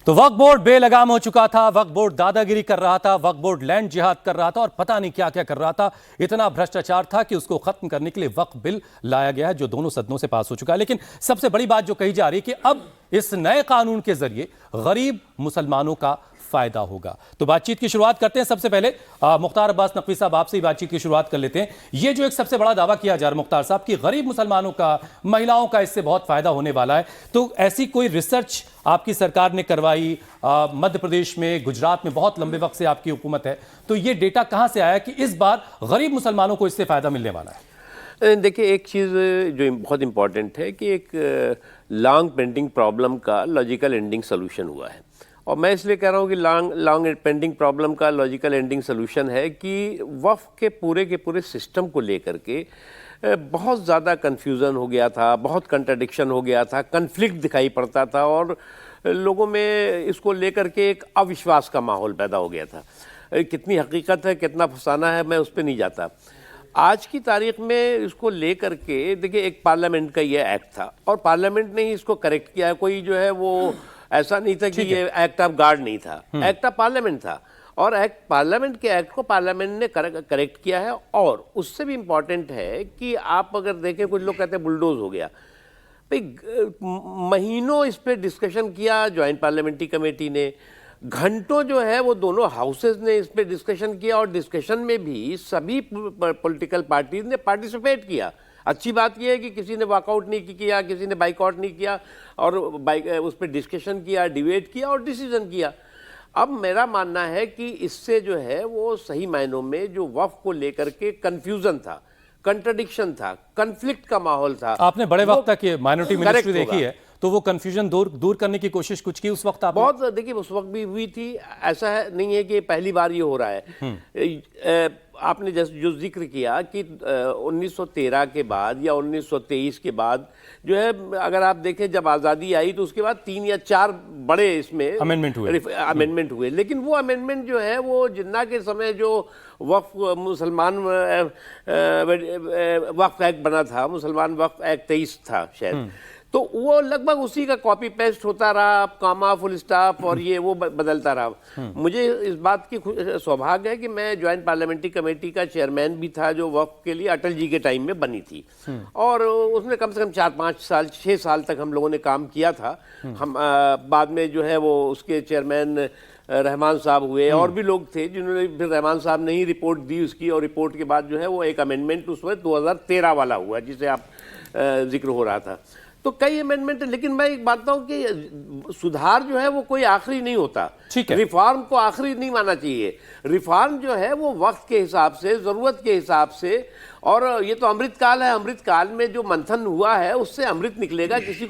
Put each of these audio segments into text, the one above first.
तो वक्फ बोर्ड बेलगाम हो चुका था, वक्फ बोर्ड दादागिरी कर रहा था, वक्फ बोर्ड लैंड जिहाद कर रहा था और पता नहीं क्या क्या कर रहा था। इतना भ्रष्टाचार था कि उसको खत्म करने के लिए वक्फ बिल लाया गया है जो दोनों सदनों से पास हो चुका है। लेकिन सबसे बड़ी बात जो कही जा रही है कि अब इस नए कानून के जरिए गरीब मुसलमानों का फायदा होगा। तो बातचीत की शुरुआत करते हैं। सबसे पहले मुख्तार अब्बास नकवी साहब, आपसे ही बातचीत की शुरुआत कर लेते हैं। ये जो एक सबसे बड़ा दावा किया जा रहा है मुख्तार साहब कि गरीब मुसलमानों का, महिलाओं का इससे बहुत फायदा होने वाला है, तो ऐसी कोई रिसर्च आपकी सरकार ने करवाई? मध्य प्रदेश में, गुजरात में बहुत लंबे वक्त से आपकी हुकूमत है, तो ये डेटा कहां से आया कि इस बार गरीब मुसलमानों को इससे फायदा मिलने वाला है? देखिए, एक चीज़ जो बहुत इंपॉर्टेंट है कि एक लॉन्ग पेंडिंग प्रॉब्लम का लॉजिकल एंडिंग सोल्यूशन हुआ है। और मैं इसलिए कह रहा हूँ कि लॉन्ग पेंडिंग प्रॉब्लम का लॉजिकल एंडिंग सोल्यूशन है कि वक्फ के पूरे सिस्टम को लेकर के बहुत ज़्यादा कन्फ्यूज़न हो गया था, बहुत कंट्राडिक्शन हो गया था, कन्फ्लिक्ट दिखाई पड़ता था और लोगों में इसको लेकर के एक अविश्वास का माहौल पैदा हो गया था। कितनी हकीकत है, कितना फसाना है, मैं उस पर नहीं जाता। आज की तारीख में इसको लेकर के देखिए, एक पार्लियामेंट का ये एक्ट था और पार्लियामेंट ने ही इसको करेक्ट किया है। कोई जो है वो ऐसा नहीं था कि ये एक्ट ऑफ गार्ड नहीं था, एक्ट ऑफ पार्लियामेंट था और एक्ट पार्लियामेंट के एक्ट को पार्लियामेंट ने करेक्ट किया है। और उससे भी इम्पॉर्टेंट है कि आप अगर देखें, कुछ लोग कहते हैं बुलडोज हो गया, भाई महीनों इस पर डिस्कशन किया ज्वाइंट पार्लियामेंट्री कमेटी ने, घंटों जो है वो दोनों हाउसेज ने इस पर डिस्कशन किया और डिस्कशन में भी सभी पॉलिटिकल पार्टीज ने पार्टिसिपेट किया। अच्छी बात यह है कि किसी ने वॉकआउट नहीं किया, किसी ने बाइकआउट नहीं किया और उस पर डिस्कशन किया, डिबेट किया और डिसीजन किया। अब मेरा मानना है कि इससे जो है वो सही मायनों में जो वक्फ को लेकर के कन्फ्यूजन था, कंट्राडिक्शन था, कन्फ्लिक्ट का माहौल था। आपने बड़े वक्त तक ये माइनॉरिटी मिनिस्ट्री देखी है, तो वो कंफ्यूजन दूर करने की कोशिश कुछ की उस वक्त? आप बहुत, देखिए उस वक्त भी हुई थी, ऐसा है नहीं है कि पहली बार ये हो रहा है। आपने जो जिक्र किया कि 1913 के बाद या 1923 के बाद जो है, अगर आप देखें जब आज़ादी आई तो उसके बाद 3 या 4 बड़े इसमें अमेंडमेंट हुए। लेकिन वो अमेंडमेंट जो है वो जिन्ना के समय जो वक्फ मुसलमान वक्फ एक्ट बना था, मुसलमान वक्फ एक्ट 23 था शायद, तो वो लगभग उसी का कॉपी पेस्ट होता रहा, कामा, फुल स्टॉप और ये वो बदलता रहा। मुझे इस बात की सौभाग्य है कि मैं ज्वाइंट पार्लियामेंट्री कमेटी का चेयरमैन भी था जो वक्फ के लिए अटल जी के टाइम में बनी थी और उसमें कम से कम 4-5 साल 6 साल तक हम लोगों ने काम किया था। हम बाद में जो है वो उसके चेयरमैन रहमान साहब हुए और भी लोग थे जिन्होंने, फिर रहमान साहब ने ही रिपोर्ट दी उसकी और रिपोर्ट के बाद जो है वो एक अमेंडमेंट उसमें 2013 वाला हुआ जिसे आप जिक्र हो रहा था। तो कई अमेंडमेंट है, लेकिन मैं एक बात हूं कि सुधार जो है वो कोई आखिरी नहीं होता। रिफॉर्म को आखिरी नहीं मानना चाहिए। रिफॉर्म जो है वो वक्त के हिसाब से, जरूरत के हिसाब से, और ये तो अमृत काल है, अमृत काल में जो मंथन हुआ है उससे अमृत निकलेगा। किसी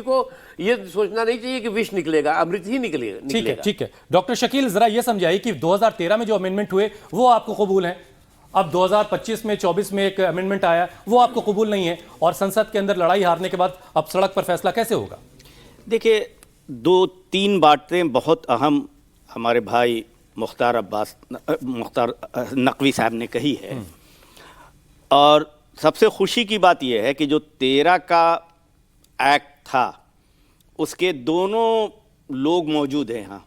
को ये सोचना नहीं चाहिए कि विष निकलेगा, अमृत ही निकलेगा। ठीक है डॉक्टर शकील, जरा ये समझाइए कि 2013 में जो अमेंडमेंट हुए वो आपको कबूल है, अब 2025 में 24 में एक अमेंडमेंट आया वो आपको कबूल नहीं है, और संसद के अंदर लड़ाई हारने के बाद अब सड़क पर फैसला कैसे होगा? देखिए, 2-3 बातें बहुत अहम हमारे भाई मुख्तार नकवी साहब ने कही है। और सबसे खुशी की बात यह है कि जो 13 का एक्ट था उसके दोनों लोग मौजूद हैं यहाँ,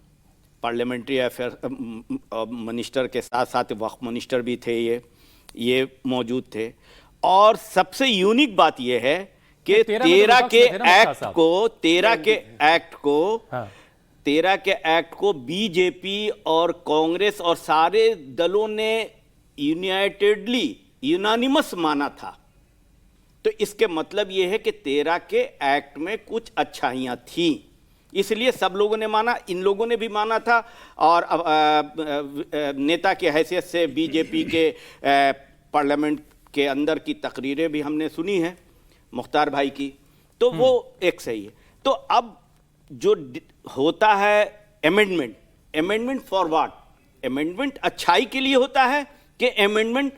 पार्लियामेंट्री अफेयर मिनिस्टर के साथ साथ वक्फ मिनिस्टर भी थे, ये मौजूद थे। और सबसे यूनिक बात यह है कि 13 के एक्ट को बीजेपी और कांग्रेस और सारे दलों ने यूनानिमस माना था। तो इसके मतलब यह है कि 13 के एक्ट में कुछ अच्छाइयां थी, इसलिए सब लोगों ने माना, इन लोगों ने भी माना था। और नेता की हैसियत से बीजेपी के पार्लियामेंट के अंदर की तकरीरें भी हमने सुनी है मुख्तार भाई की, तो वो एक सही है। तो अब जो होता है अमेंडमेंट फॉर व्हाट? अमेंडमेंट अच्छाई के लिए होता है कि अमेंडमेंट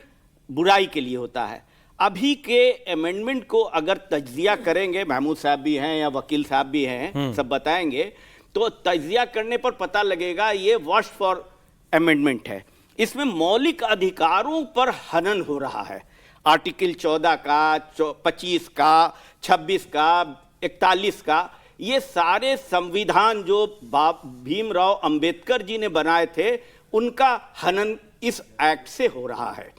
बुराई के लिए होता है? अभी के अमेंडमेंट को अगर तज्जिया करेंगे, महमूद साहब भी हैं या वकील साहब भी हैं, सब बताएंगे, तो तज्जिया करने पर पता लगेगा ये वॉश फॉर अमेंडमेंट है। इसमें मौलिक अधिकारों पर हनन हो रहा है। आर्टिकल 14 का, 25 का, 26 का, 41 का, ये सारे संविधान जो भीमराव अंबेडकर जी ने बनाए थे, उनका हनन इस एक्ट से हो रहा है।